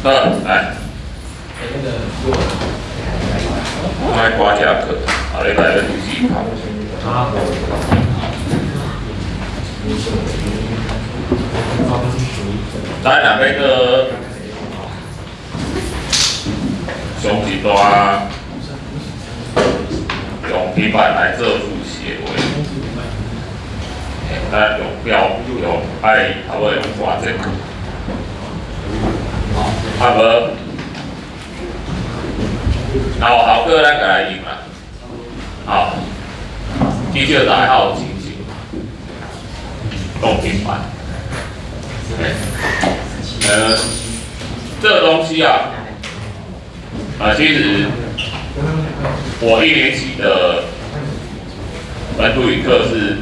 来，卖瓜价课，好，你来个第四考。咱两个上一段用平板来做复习的话，咱用标用爱，差不多用挂这个，啊无，然后后个咱个来用啦，好，第九大号情形，用平板。这个东西啊，其实我1年级的本土语课是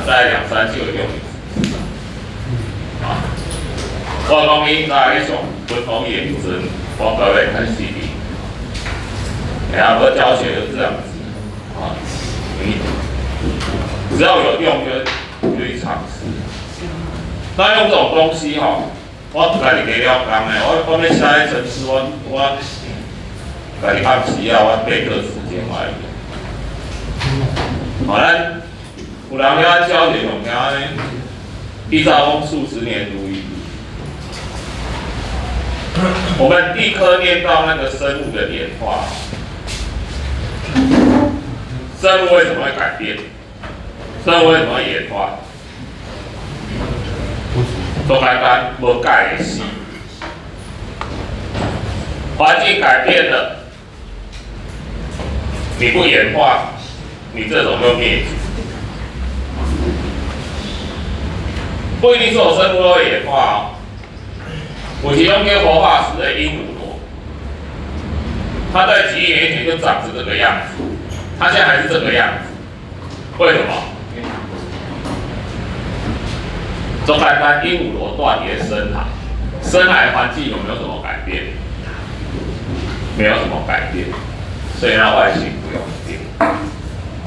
大概2、3就有用。我讲伊大概上不同研究，我各位看 CD， 然后教学就这样子啊，你只要有用就去尝试。那用这种东西哈，我家己加了工的，我要写程式，我家己暗时啊，我备课时间我来用。好，咱有人遐教学用遐呢，依照讲数十年如一日。我们第一科念到那个生物的演化，生物为什么会改变？生物为什么会演化？都简单，无解的死。环境改变了，你不演化，你这种就灭绝。不一定所有生物都会演化哦。我其中一个活化石的鹦鹉螺，它在几亿年前就长成这个样子，它现在还是这个样子，为什么？中单单鹦鹉螺断裂深海，深海环境有没有什么改变？没有什么改变，所以它外形不用变。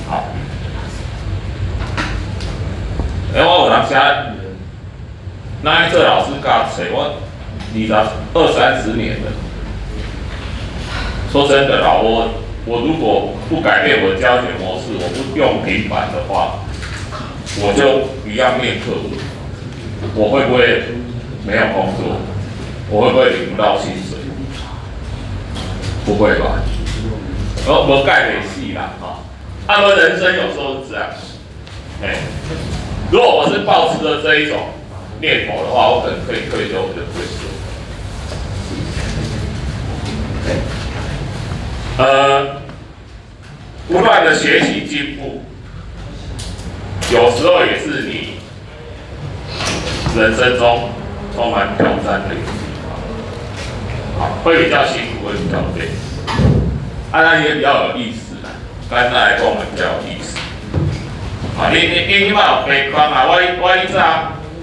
好，我有人写，那一次老师教册，我20、30年了。说真的啦，我如果不改变我的教学模式，我不用平板的话，我就一样念课文。我会不会没有工作？我会不会领不到薪水？不会吧？我盖没戏啦，他们人生有时候是这样。如果我是抱持着这一种念头的话，我可能可以退休，我就退休。不断的学习进步，有时候也是你人生中充满挑战的一个地方，好，会比较辛苦，会比较累，那也比较有意思啦。刚才来跟我们比较有意思，你嘛有悲观啊？我一直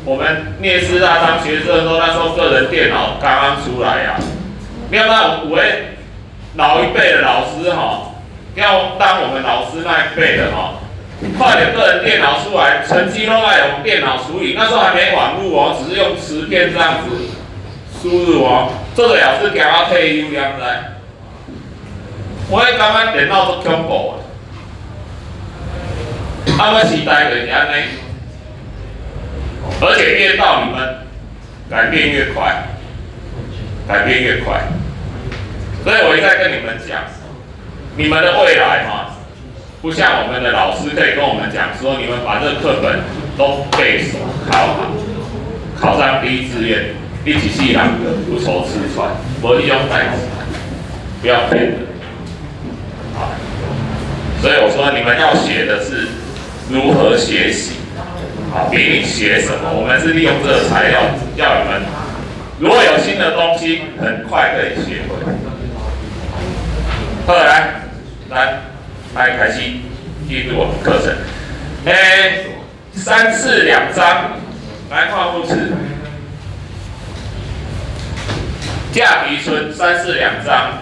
我们念师大当学生的时候，那时候个人电脑刚刚出来呀，没有那5位老一辈的老师要当我们老师那一辈的快点个人电脑出来，成绩都爱用电脑处理。那时候还没网络只是用磁片这样子输入这个老师给他退休了在。我迄感觉电脑都恐怖的，他们时代就是安尼，而且越到你们改变越快，改变越快。所以我一再跟你们讲，你们的未来不像我们的老师可以跟我们讲说，你们把这个课本都背熟考好，考上第1志愿，你一世人不愁吃穿，无这种代志，不要骗人。所以我说你们要学的是如何学习，比你学什么，我们是利用这个材料，要你们如果有新的东西，很快可以学会。好，来开始进入我们课程。3次2章，来看复次。架皮村3次2章，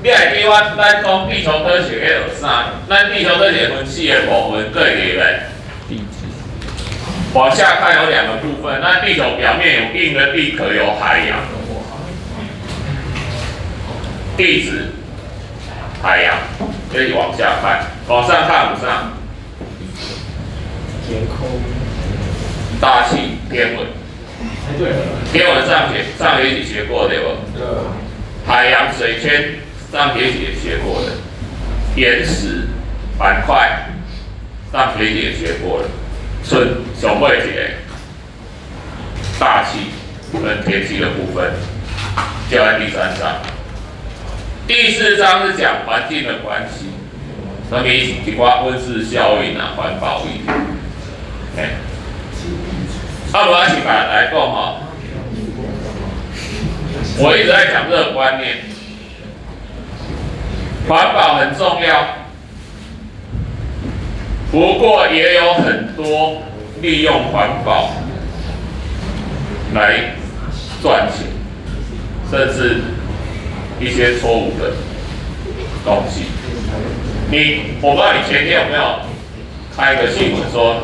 你会记咱讲地球科学迄落啥？咱地球科学分4个部分，各个来。地质。往下看有2个部分，那地球表面有硬的地壳，有海洋。地质、海洋，可以往下看，往上看不上。天空、大气、天文。天文上学期学过对不？对。海洋、水圈上学期也学过的。岩石、板块上学期也学过了。小会节，大气跟天气的部分，就在第3章。第4章是讲环境的关系，什么一寡温室效应啊、环保议题。我一起来讲哈，我一直在讲这个观念，环保很重要，不过也有很多利用环保来赚钱，甚至一些错误的东西。我不知道你前天有没有看一个新闻说，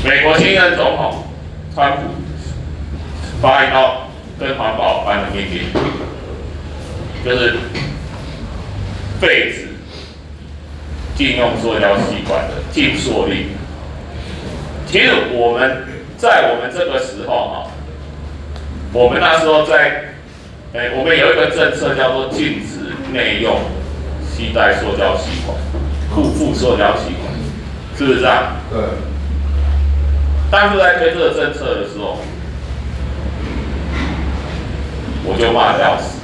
美国新任总统川普发一道跟环保有关的命令，就是废止禁用塑胶吸管的禁塑令。其实我们在我们这个时候我们那时候我们有一个政策叫做禁止内用携带塑胶吸管、副塑胶吸管，是不是这样？对。当初在推这个政策的时候，我就骂得要死。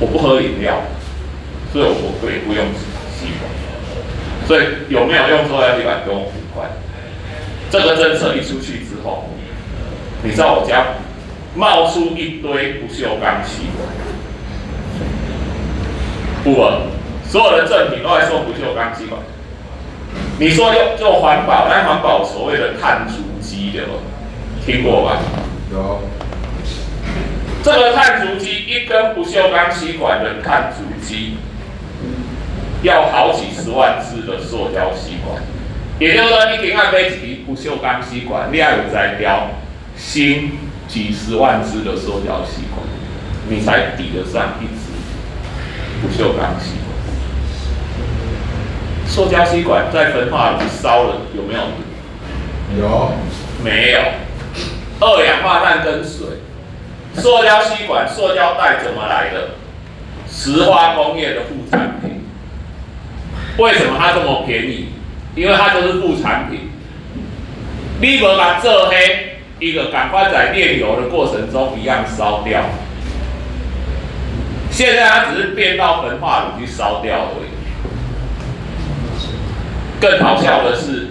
我不喝饮料，所以我可以不用吸管。所以有没有用塑胶吸管跟我无关。这个政策一出去之后，你知道我家冒出一堆不锈钢吸管，所有的赠品都在送不锈钢吸管。你说做环保，但环保所谓的碳足迹的，听过吧？有。这个碳足迹，一根不锈钢吸管的碳足迹，要好几十万支的塑胶吸管。也就是说，你今仔买一支不锈钢吸管，你要有再雕新几十万支的塑胶吸管，你才抵得上一支不锈钢吸管。塑胶吸管在焚化炉烧了有没有？有。没有。2氧化碳跟水。塑胶吸管、塑胶袋怎么来的？石化工业的副产品。为什么它这么便宜？因为它就是副产品。你无把做黑，一个赶快在炼油的过程中一样烧掉。现在它只是变到焚化炉去烧掉而已。更好笑的是，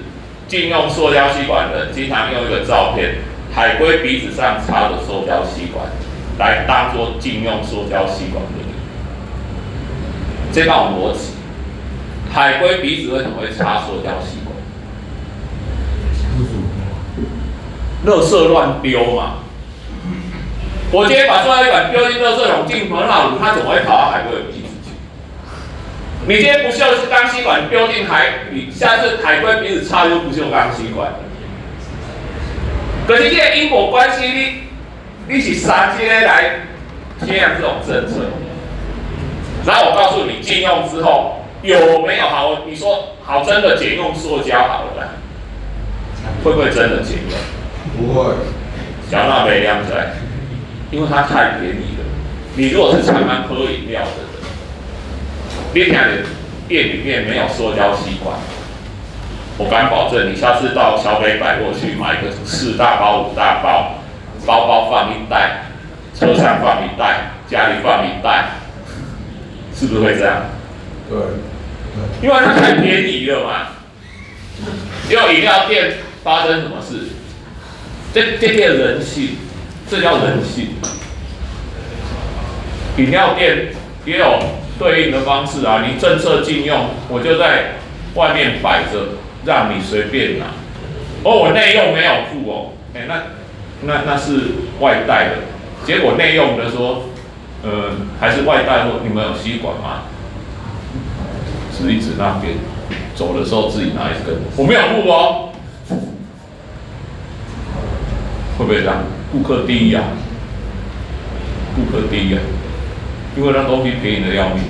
禁用塑胶吸管的人经常用一个照片，海龟鼻子上插的塑胶吸管，来当作禁用塑胶吸管的理由。这让我逻辑，海龟鼻子为什么会插塑胶吸管？垃圾乱丢嘛。我今天把塑胶吸管丢进垃圾桶进焚化炉，它怎么会跑到海龟的鼻子去？你今天不锈钢吸管丢进海里，下次海龟鼻子插就不锈钢吸管。可是这个因果关系，你是啥接来贴上这种政策？然后我告诉你，禁用之后有没有好？你说好，真的减用塑胶好了啦，会不会真的减用？不会。小娜没亮在，因为它太便宜了。你如果是常常喝饮料的人，你看的店里面没有塑胶吸管，我敢保证，你下次到小北百货去买一个4大包、5大包，包包放一袋，车上放一袋，家里放一袋，是不是会这样？对。因为它太便宜了嘛。因为饮料店发生什么事？这叫人性，这叫人性。饮料店也有对应的方式啊，你政策禁用，我就在外面摆着，让你随便拿。我内用没有付哦，那是外带的。结果内用的说，还是外带或你们有吸管吗？指一指那边，走的时候自己拿一根，我没有付哦，会不会这样？顾客第一啊，顾客第一啊，因为那东西便宜的要命。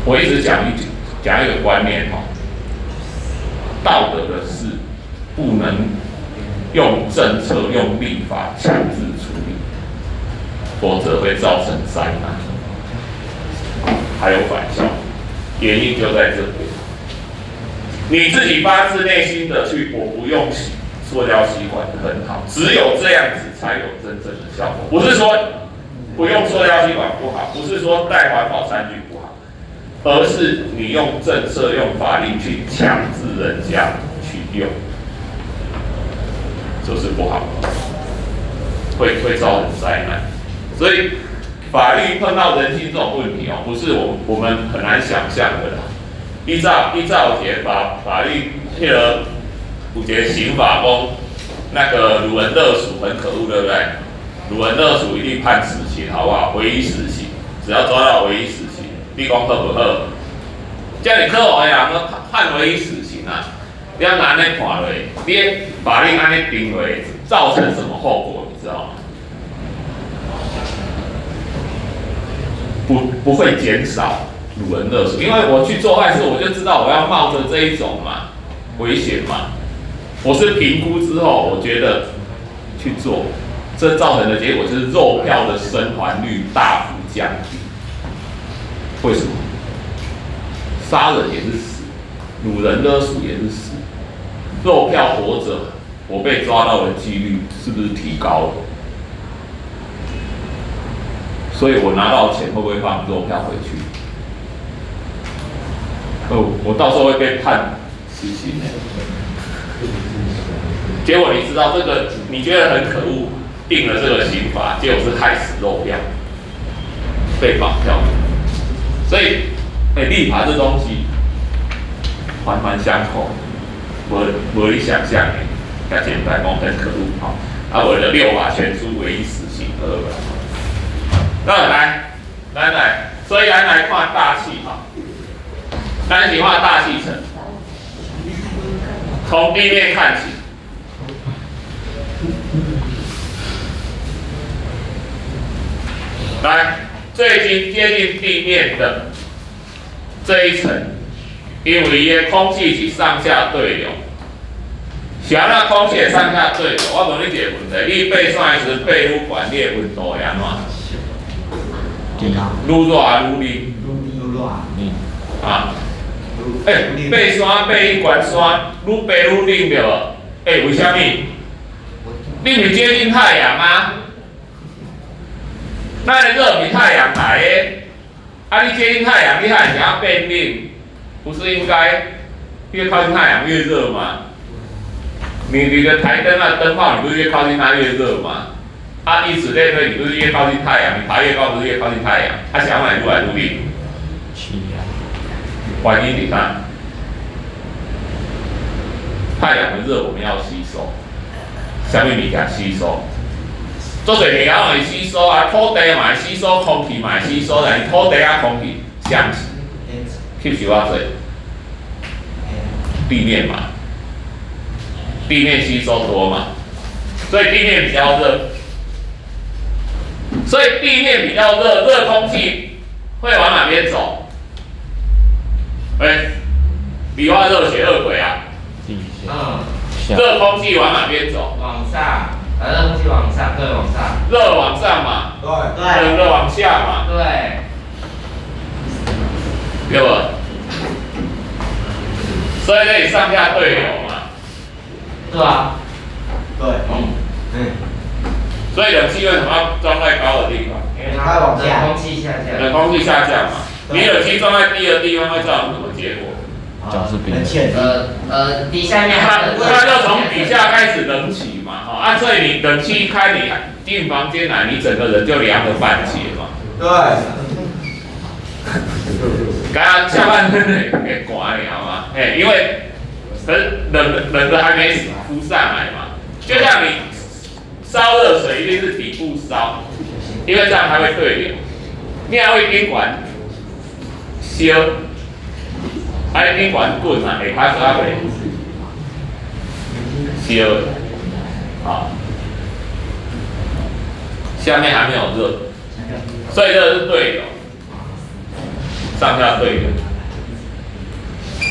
我一直讲一个观念哦，道德的事不能用政策、用立法强制处理，否则会造成灾难，还有反效果。原因就在这边，你自己发自内心的去，我不用塑胶吸管很好，只有这样子才有真正的效果。不是说不用塑胶吸管不好，不是说带环保餐具不好，而是你用政策、用法律去强制人家去用，就是不好，会造成灾难。所以法律碰到人性这种问题哦，不是我们很难想象的啦。依照一些法律那个有一个刑法讲，那个掳人勒赎很可恶，对不对？掳人勒赎一定判死刑，好不好？唯一死刑，只要抓到唯一死刑，你讲好不好？叫你可恶的人判唯一死刑啊！你要拿那看落，你法律安尼定落，造成什么后果？你知道吗？不会减少掳人勒赎，因为我去做坏事，我就知道我要冒着这一种嘛危险嘛。我是评估之后，我觉得去做，这造成的结果就是肉票的生还率大幅降低。为什么？杀人也是死，掳人勒赎也是死，肉票活着，我被抓到的几率是不是提高了？所以我拿到钱会不会放肉票回去？我到时候会被判死刑。结果你知道这个，你觉得很可恶，定了这个刑罚，结果是害死肉票，被绑票。所以，立法这东西环环相扣，无你想象的，那简单讲很可恶哈。为了6法全书唯一死刑而来。那来，所以咱来看大气哈，咱是画大气层，从地面看起，来最接近地面的这一层，因为伊的空气是上下对流，想让空气上下对流，我问你一个问题，你爬山时爬愈悬，你的温度会安怎？愈热愈冷？愈热。啊。爬山爬去悬山，愈爬愈冷着。为什么？你不是接近太阳吗？咱的热比太阳来的，你接近太阳，你还想要变冷，不是应该越靠近太阳越热吗？你的台灯啊灯泡，你不是越靠近它越热吗？以此类推，你不是越靠近太阳，你爬越高不是越靠近太阳？想法愈来愈冷。原因你看，太阳的热我们要吸收，什么物件吸收？做侪物件会吸收啊，土地嘛会吸收，空气嘛会吸收，但是土地啊空气相吸收啊侪地面嘛，地面吸收多嘛，所以地面比较热。所以地面比较热，热空气会往哪边走？理化热血恶鬼啊！热空气往哪边走？往上，热空气往上，对，往上。热往上嘛？对。热往下嘛？对。对不？所以这里上下对流嘛？对啊。对。所以冷气为什么要装在高的地方？因为它往下，冷空气下降。冷空气下降嘛？你冷气装在低的地方会造成什么结果？底下面它就从底下开始冷起嘛，所以你冷气一开，你进房间来，你整个人就凉了半截嘛。对。刚刚下半身给刮凉嘛，因为冷的还没浮上来嘛，就像你烧热水一定是底部烧，因为这样才会对流，你还会宾馆。烧，啊，你管滚啊，下骹抓袂烧，啊，下面还没有热，所以这是对流，上下对流，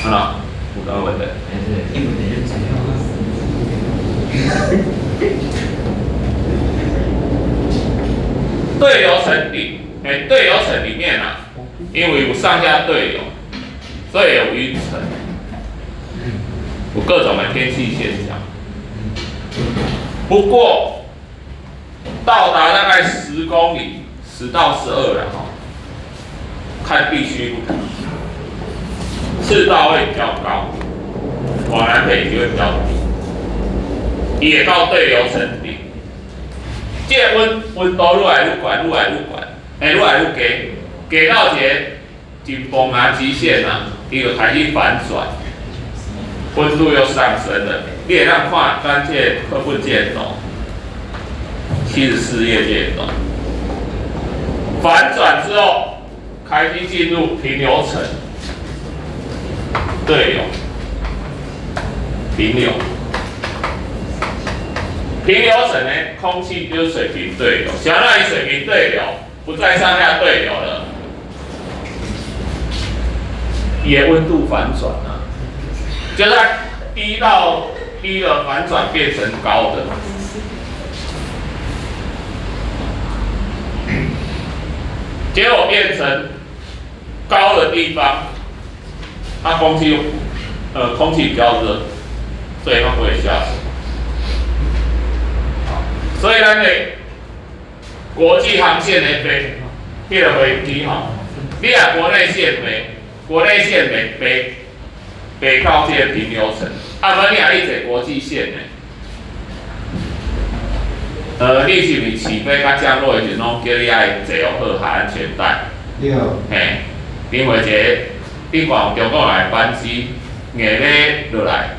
啊，有当问题。对流层顶，对流层里面啊，因为有上下对流，所以有晕层，有各种的天气现象。不过到达大概10公里，10到12了哈，看地区不同，赤道会比较高，往南北就会比较低，也到对流层顶。这温度愈来愈悬，愈来愈悬，愈来愈低，低到一个紧绷啊极限啊，伊就开始反转，温度又上升了。你会当看咱这课本箭头，74页箭头，反转之后开始进入平流层，对流，平流。平流层呢，空气就是水平对流，想要让你水平对流，不再上下对流了，也温度反转啊，就是它低到低的反转变成高的，结果变成高的地方，它空气比较热，所以它不会下水。所以咱的国际航线的飞，迄个飞机吼，你若国内线飞到这个平流层，啊，无你若你坐国际线的，你是毋是起飞甲降落的时阵拢叫你爱坐好海安全带？对。嘿，因为你看中国来班机，硬要落来，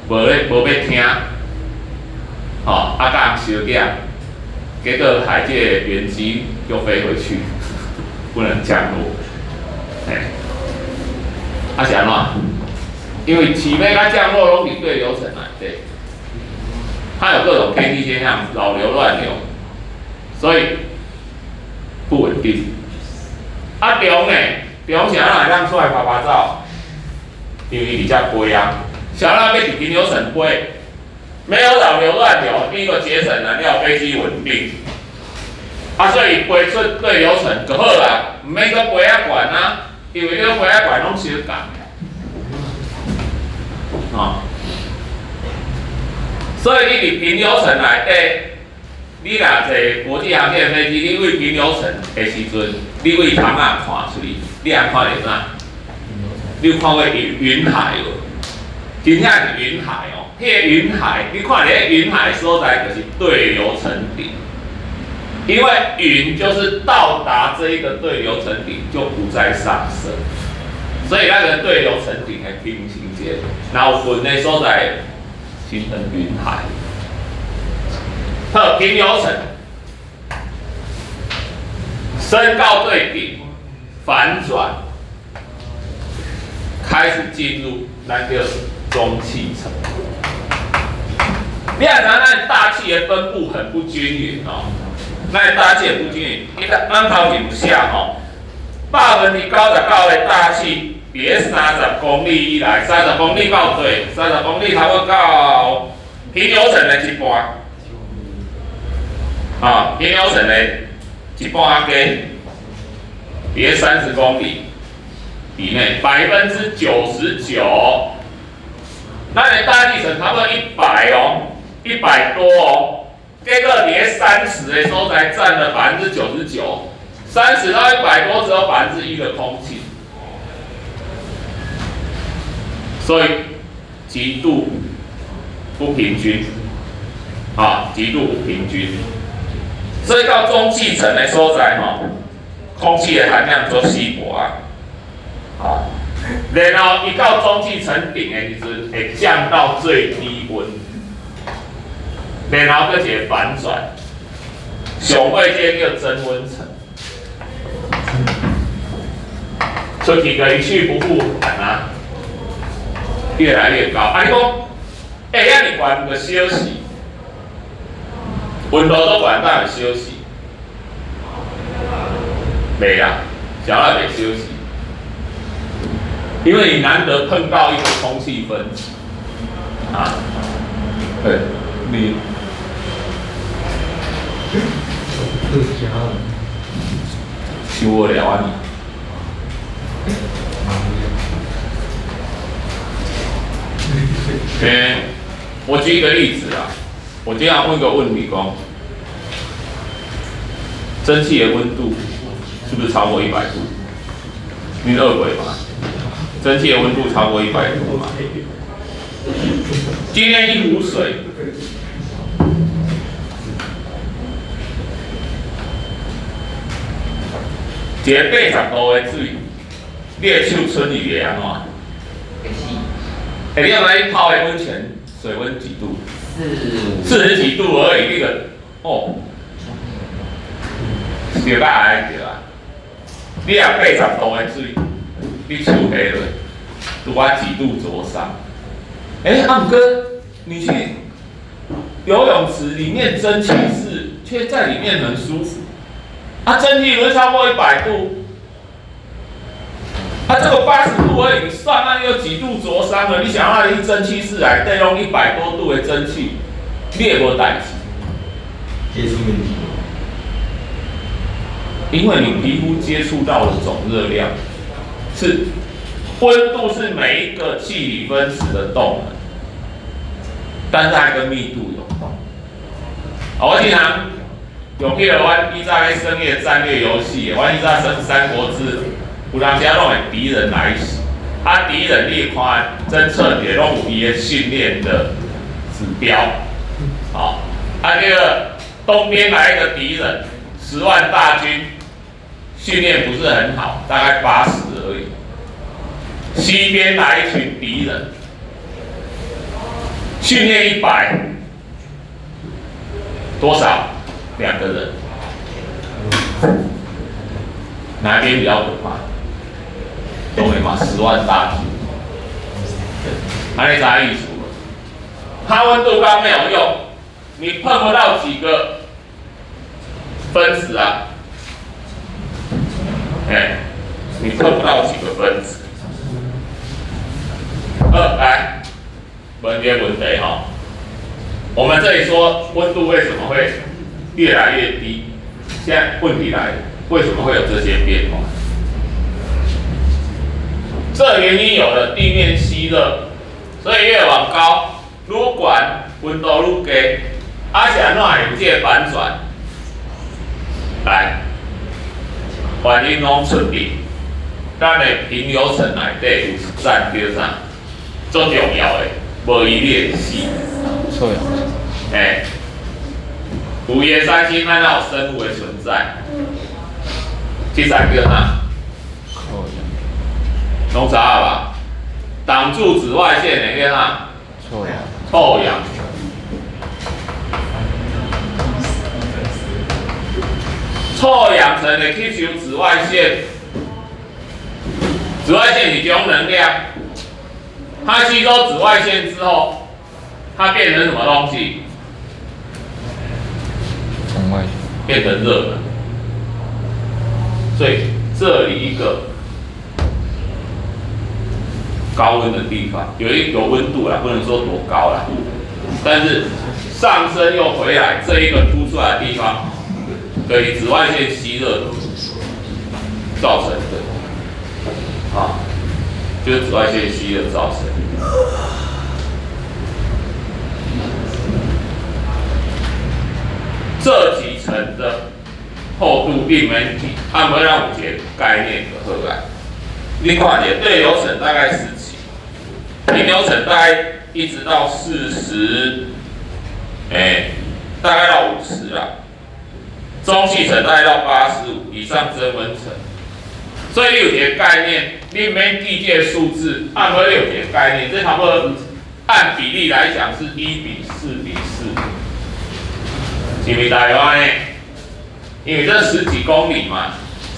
无要听。哦，啊，甲人相囝，结果海界原机又飞回去，不能降落。啊是安怎？因为起飞甲降落拢伫对流层内底，它有各种天气现象，老流乱流，所以不稳定。啊龙呢，龙想要让出来拍拍照，因为比较飞啊，想要要伫平流层飞。没有老流乱流，第一个节省燃料，飞机稳定。啊，所以飞出对流层就好啦，唔免搁飞啊悬啊，因为你飞啊悬拢相共。哦，所以你伫平流层内底，你若坐国际航线飞机，你为平流层的时阵，你为窗仔看出去，你还看得哪？你有看过云海无？真正是云海哦。迄个云海，你看你个云海所在就是对流层顶，因为云就是到达这一个对流层顶就不再上升，所以那个对流层顶的平行线，然后云的所在形成云海。好，平流层升到对顶，反转，开始进入咱叫中气层。你看咱大气的分布很不均匀哦，咱大气很不均匀，咱头前有写吼，99%的大气别30公里以来，30公里到对，30公里差不多到平流层的一半，啊，平流层的一半给别30公里以内，99%，咱的大气层差不多100哦。100多哦，这个连30的所在占了99%，30到100多只有1%的空气，所以极度不平均，啊，极度不平均，所以到中气层的所在哈，空气的含量就稀薄啊，好，然后一到中气层顶的时阵会降到最低温。然后搁一个反转，上尾这叫增温层。出去的一去不复返啊，越来越高。啊，你讲，下遐尼悬个休息，温度都悬到休息，袂啦，小到袂休息，因为你难得碰到一个空气分子啊，对，你。修我了啊你。我举一个例子啊，我经常问个问题讲，蒸汽的温度是不是超过100度？你恶鬼吗？蒸汽的温度超过100度吗？今天一壶水。一个80度的水，你的手伸入会安怎？会你要来泡的温泉，水温几度？40几度而已，那个哦，就甲挨着啊！你若80度的水，你手下落，拄啊几度灼伤？阿姆哥，你去游泳池里面蒸汽室，却在里面很舒服。蒸汽不是超过100度，这个80度而已，你算那有几度灼伤了？你想要去蒸汽室来带用100多度的蒸汽，你也无代志。接触问题。因为你皮肤接触到的总热量是温度是每一个气体分子的动能，但是它跟密度有关。我经常。用迄个阮以前咧算迄个战略游戏，阮以前算《三国志》，有当时啊拢会敌人来袭，敌人你看侦测也拢有伊的训练的指标，这个东边来一个敌人，10万大军，训练不是很好，大概80而已。西边来一群敌人，训练100，多少？2个人，哪边比较可怕？懂没嘛？10万大军，你啥意思？它温度高没有用，你碰不到几个分子啊，你碰不到几个分子。来，问题哈，我们这里说温度为什么会越来越低？现在问题来了，为什么会有这些变化？这原因有了地面吸热，所以越往高，愈悬温度愈低，是安怎有这个反转？来，原因拢出伫咱的平流层内底有占叫啥？最重要的，无伊练习。臭氧。有盐三氢按照生物的存在，这三个啥？拢知影吧？挡住紫外线的叫啥？臭氧。臭氧层会吸收紫外线，紫外线是一种能量，它吸收紫外线之后，它变成什么东西？变成热能。所以这里一个高温的地方，有温度啦，不能说多高啦，但是上升又回来，这一个凸出来的地方，对紫外线吸热造成的，就是紫外线吸热造成的。这几层的厚度并没体，按要让有一个概念就好来。你看一下对流层大概10几，平流层大概一直到40，大概到50啦。中气层大概到85以上增温层。所以你有一个概念，你免记这个数字，按要有一个概念，这差不多按比例来讲是1比4比4。是不是大约安尼？因为这10几公里嘛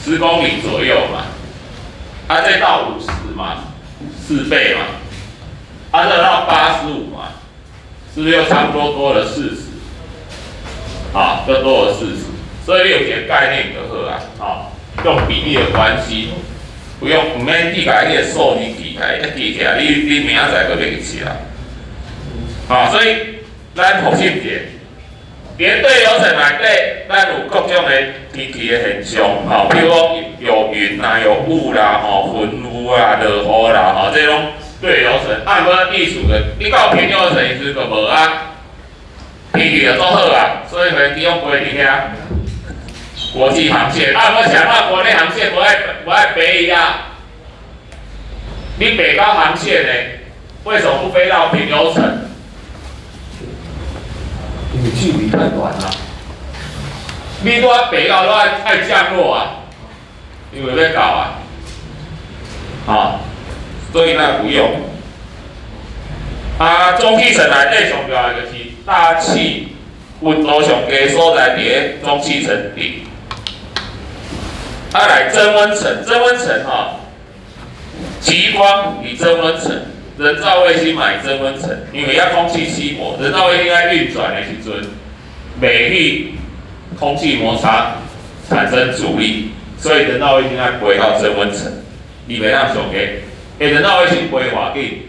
，10公里左右嘛，啊，再到50嘛，4倍嘛，啊，再到85嘛，是不是又差不多多了40？啊，又多了40，所以你有一个概念就好啊，啊，用比例的关系，不免记甲迄个数字记起来，记起来，你明仔载就袂起来。啊，所以咱复习一下。连对流层内底，咱有各种的天气的现象，吼，比如讲有云啦、有雾啦、吼云雾啊、落雨啦，吼，这种对流层，按无艺术的，你到偏流层时就无啊，天气就做好啊，所以飞机用飞伫遐，国际航线，按无想到国内航线无爱飞呀，你北高航线呢，为什么不飞到平流层？因为距离太短了，你都要北高都爱降落啊，因为要搞啊，啊，所以那不用。啊，中气层内底上重要的就是大气温度上低所在伫中气层顶。来增温层，增温层极光与增温层。人造卫星买增温层，因为要空气稀薄，人造卫星在运转的时阵，每遇空气摩擦产生阻力，所以人造卫星要飞到增温层，你袂当上低。人造卫星飞偌紧，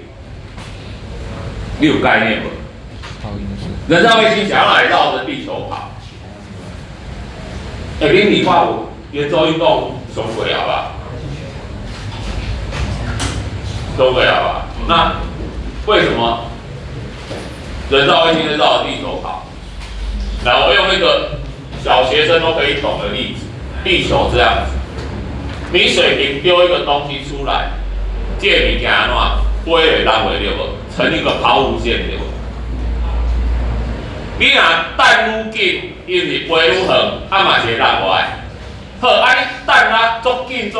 你有概念无？人造卫星想要来绕着地球跑，你理化有圆周运动上过了吧？都会了吧？那为什么人造卫星会绕着地球跑？然后我用一个小学生都可以懂的例子，地球这样子，你水平丢一个东西出来，这物件安怎飞会浪会了无？成一个抛物线了无？你若弹愈紧，伊是飞愈远，嘛是会浪过来。好，你弹它足紧，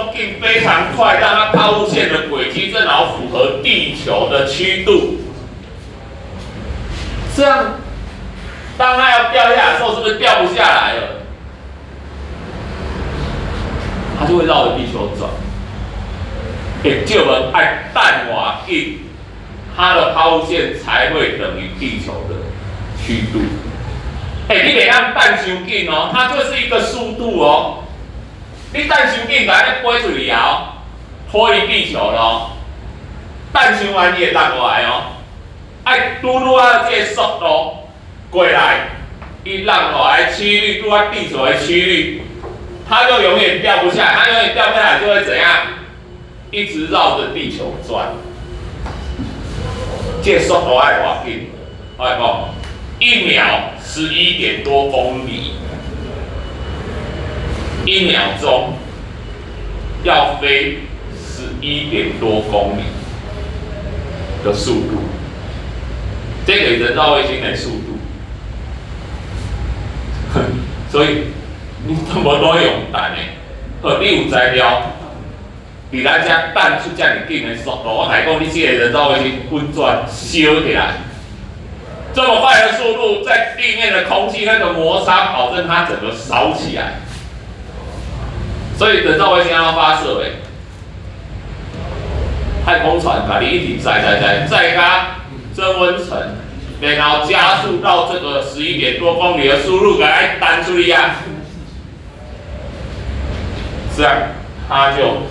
非常快，让它抛物线的轨迹正好符合地球的曲度。这样，当它要掉下来的时候，是不是掉不下来了？它就会绕着地球转。就我们爱弹偌紧，它的抛物线才会等于地球的曲度。你别让弹伤紧哦，它就是一个速度哦。你弹伤紧，把它飞出去啊，脱离地球咯。弹伤完你会落过来哦。爱拄啊这个速度过来，伊落落来的几率拄啊地球的几率，它就永远掉不下来。它永远掉不下来就会怎样？一直绕着地球转。这个速度爱偌紧？我来讲，1秒11点多公里。1秒钟要飞11点多公里的速度，这个人造卫星的速度，所以你怎么都会用弹的。你有材料，比咱家弹出这么紧的速度，我来讲，你这个人造卫星运转烧起来，这么快的速度，在地面的空气那个摩擦，保证它整个烧起来。所以人造卫星要发射太空船把你一直载加增温层，然后加速到这个11点多公里的速度，给它弹出去啊，这样它就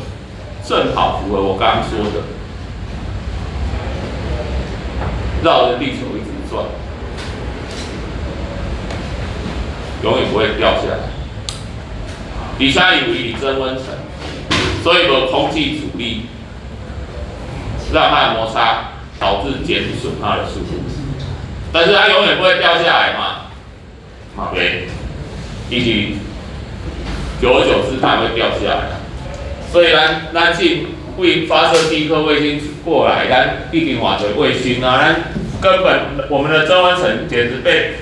正好符合我刚刚说的，绕着地球一直转，永远不会掉下来。底下有一增温层，所以有空气阻力，让它的摩擦导致减损它的速度，但是它永远不会掉下来嘛。OK， 一起久而久之它会掉下来。所以咱进为发射第一颗卫星过来，咱一定换成卫星啊，咱根本我们的增温层简直被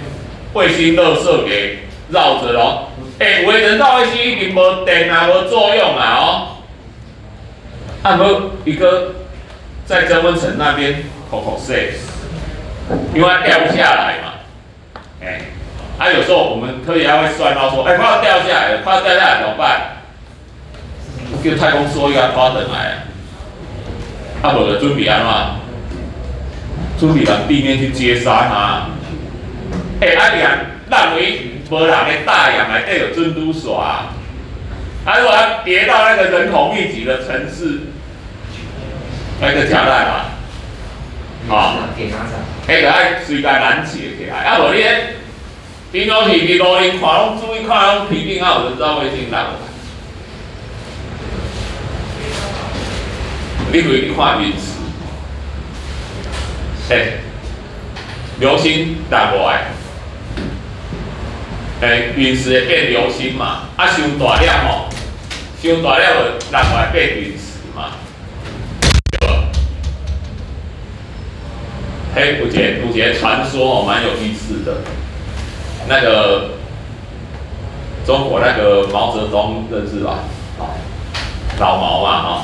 卫星垃圾给绕着咯。有的人造卫星一定无电啊，无作用啊哦。无一个在增温层那边口塞，因为它掉不下来嘛。有时候我们科学家会算到说，快要掉下来了，快要掉下来怎么办？叫太空梭伊甲拖转来，啊无就准备安怎？准备往地面去接杀它。认为无人的大洋内底有珍珠耍，如果它跌到那个人口密集的城市，那个夹带嘛，迄个爱随家拦截起来，无你平常时伫路顶看，拢注意看，拢皮顶有人造卫星人。你回去看陨石，流星打过来。陨石会变流星嘛，伤大粒伤大粒就落来变陨石嘛，对吧？有一个传说蛮有意思的，那个中国那个毛泽东认识吧？老毛嘛，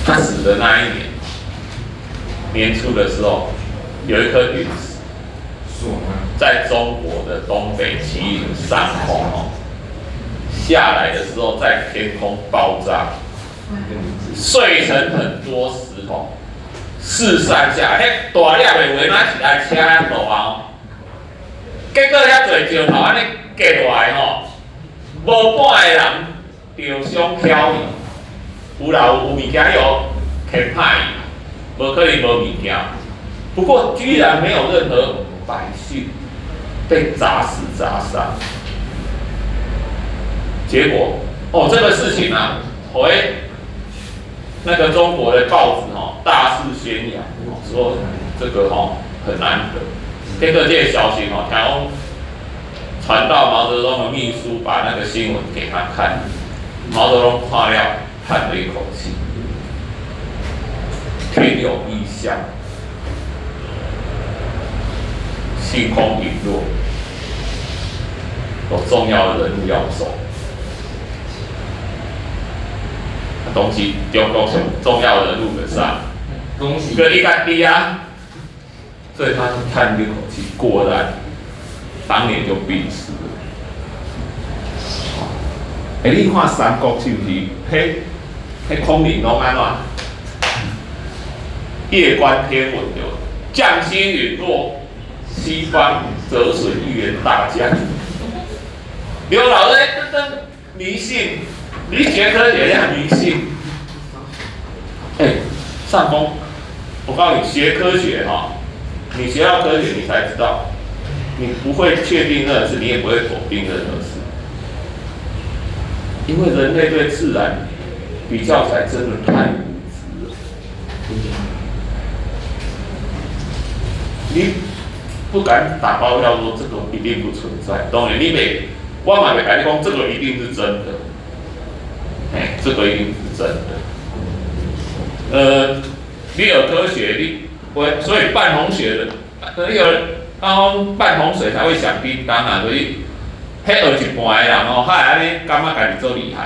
他死的那一年初的时候。有一颗陨石，在中国的东北吉林上空下来的时候，在天空爆炸，碎成很多石头，四散下，迄大粒的话，那是来车遐大结果遐侪石头安尼跌落来无半个人着伤漂移，有物件有欠歹，无可能无物件。不过，居然没有任何百姓被砸死砸伤。结果，这个事情啊，那个中国的报纸大肆宣扬，说这个很难得。结果这个消息传到毛泽东的秘书，把那个新闻给他看，毛泽东看了，叹了一口气，天有异象。星空陨落，有重要的人物要走。东西中国上重要的人物的上，恭喜！跟你家弟啊，所以他叹一口气，果然当年就病死了。你看三国是不是？迄孔明拢安怎？夜观天文对吧？将星陨落。西方折损一员大将，刘老师，这迷信，你学科学也很迷信。上峰，我告诉你，学科学你学到科学，你才知道，你不会确定任何事，你也不会否定任何事，因为人类对自然比较起来，真的太无知了。你不敢打包票说这个一定不存在，当然我嘛袂跟你讲这个一定是真的，这个一定是真的。你有科学，所以半桶水的，半桶水才会响叮当啊，所以迄学一半的人他还安尼感觉家己做厉害。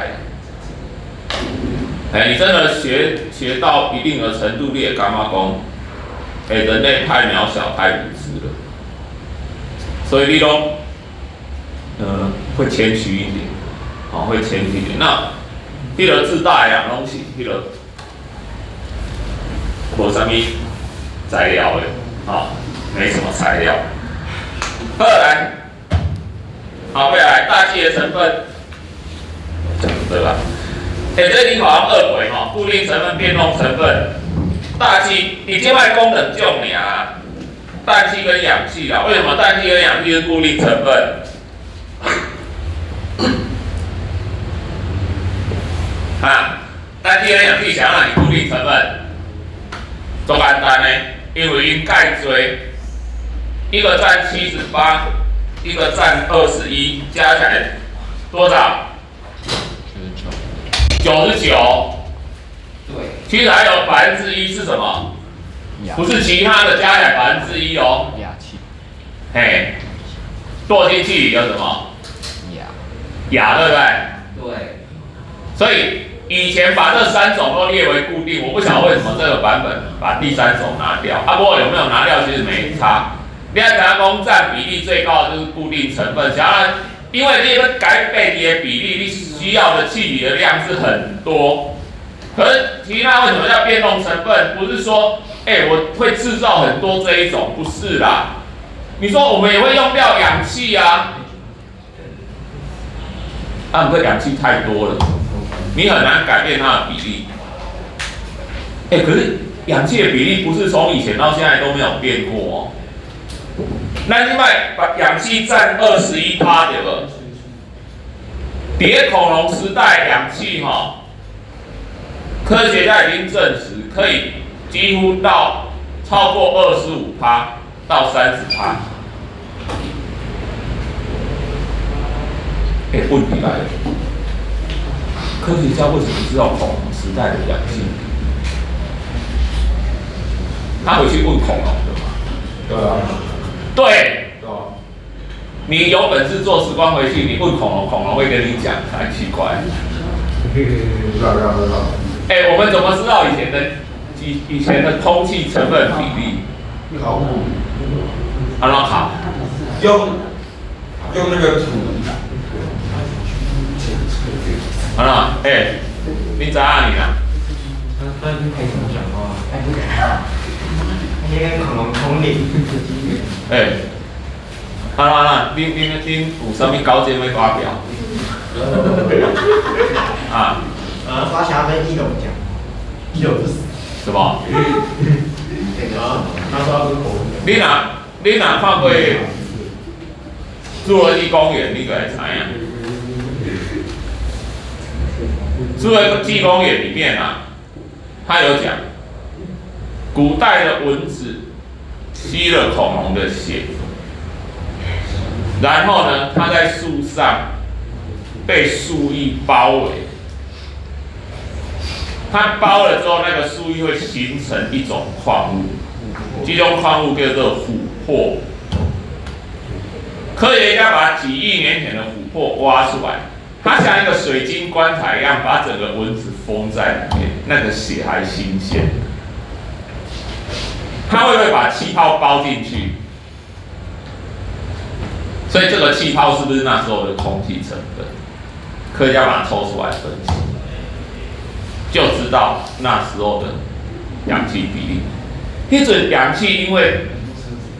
你真的学到一定的程度，你也感觉讲，人类太渺小、太无知了。所以你都会谦虚一点，会谦虚一点。那迄个自大的人拢是迄个无啥物材料的，没什么材料。再来，好，再来大气的成分，讲对吧？这题好像二轨固定成分、变动成分，大气，你这摆讲两种尔。氮气跟氧气啦，为什么氮气跟氧气是固定成分？氮气跟氧气想让你固定成分，多简单呢？因为因钙椎，一个占78，一个占21，加起来多少？99。对。其实还有1%是什么？不是其他的加起来1%氩气，惰性气体有什么？氩，对不对？对。所以以前把这3种都列为固定，我不晓得为什么这个版本把第3种拿掉。不过有没有拿掉其实没差。你要讲讲占比例最高的就是固定成分，想要因为你要改变你的比例，你需要的气体的量是很多。可是提钠为什么叫变动成分？不是说，我会制造很多这一种，不是啦。你说我们也会用掉氧气啊，不过氧气太多了，你很难改变它的比例。可是氧气的比例不是从以前到现在都没有变过哦。那另外把氧气占21%对吧？蝶恐龙时代氧气科学家已经证实可以几乎到超过25%到30%。问题来了，科学家为什么知道恐龙时代的氧气？他回去问恐龙的嘛？对啊。对。对啊。你有本事坐时光回去，你问恐龙，恐龙会跟你讲，很奇怪。知道。我们怎么知道以前的空气成分比例？考古。考。用那个土。好了，你在哪里啊？他已经开始讲话，那个恐龙通灵。好了，你有什么高见要发表？我想要跟一楼讲，一楼是什么？他说他是恐龙。你哪看过侏罗纪公园？你就会知影。侏罗纪公园里面他有讲，古代的蚊子吸了恐龙的血，然后呢，它在树上被树液包围，它包了之后，那个树液会形成一种矿物，这种矿物叫做琥珀。科学家把几亿年前的琥珀挖出来。它像一个水晶棺材一样，把整个蚊子封在里面，那个血还新鲜。它会不会把气泡包进去？所以这个气泡是不是那时候的空气成分？科学家把它抽出来分析，就知道那时候的氧气比例。那种氧气因为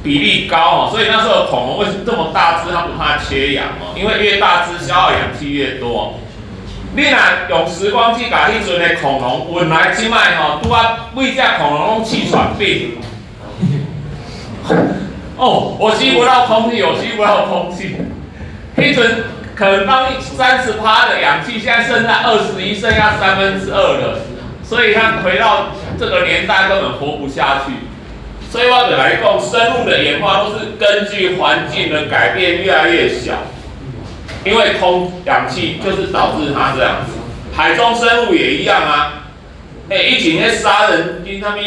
比例高所以那时候恐龙为什么这么大只，它不怕缺氧因为越大只消耗氧气越多。你若用时光机把迄阵的恐龙运来即摆拄啊每只恐龙拢气喘病。我吸不到空气，我吸不到空气。迄阵可能当30%的氧气，现在剩下21%，剩下2/3了，所以它回到这个年代根本活不下去。所以我就来讲，生物的演化都是根据环境的改变越来越小，因为氧气就是导致它这样子。海中生物也一样啊。以前那杀人鲸他们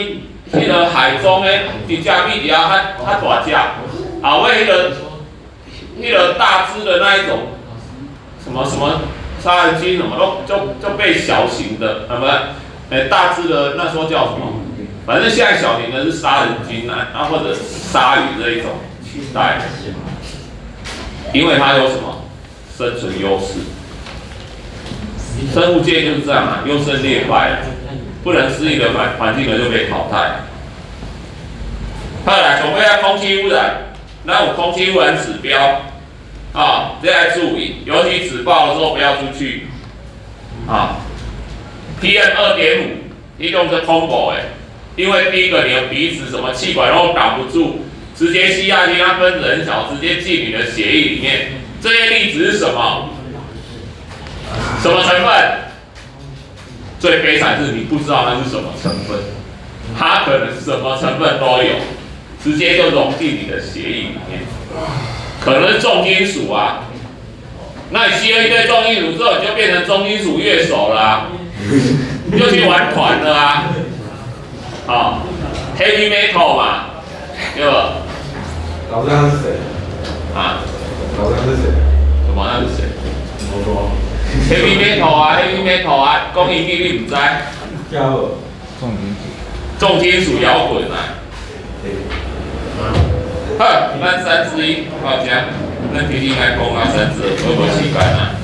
迄个海中的一只比一只较大只，后尾迄个大只的那一种什么杀人鲸什么就被小型的大只的那时候叫什么？反正现在小型的是杀人鲸或者鲨鱼这一种取代，因为它有什么生存优势。生物界就是这样优胜劣败不能适应的环境就被淘汰。再来，总要空气污染，那有空气污染指标这要注意，尤其指报的时候不要出去PM 2.5，一种是恐怖的。因为第一个，你的鼻子什么气管都挡不住，直接吸下去，它分子很小，直接进你的血液里面。这些粒子是什么？什么成分？最悲惨是你不知道那是什么成分，它可能什么成分都有，直接就融进你的血液里面。可能是重金属那你吸了一堆重金属之后，你就变成重金属乐手了你就去玩团了heavy metal 嘛，对吧？老张是谁？老张是谁？什么？那是谁？我说 heavy metal heavy metal 讲英语你唔知？加了重金属摇滚咱3之1，好讲。咱其实应该讲啊，三者无习惯啊。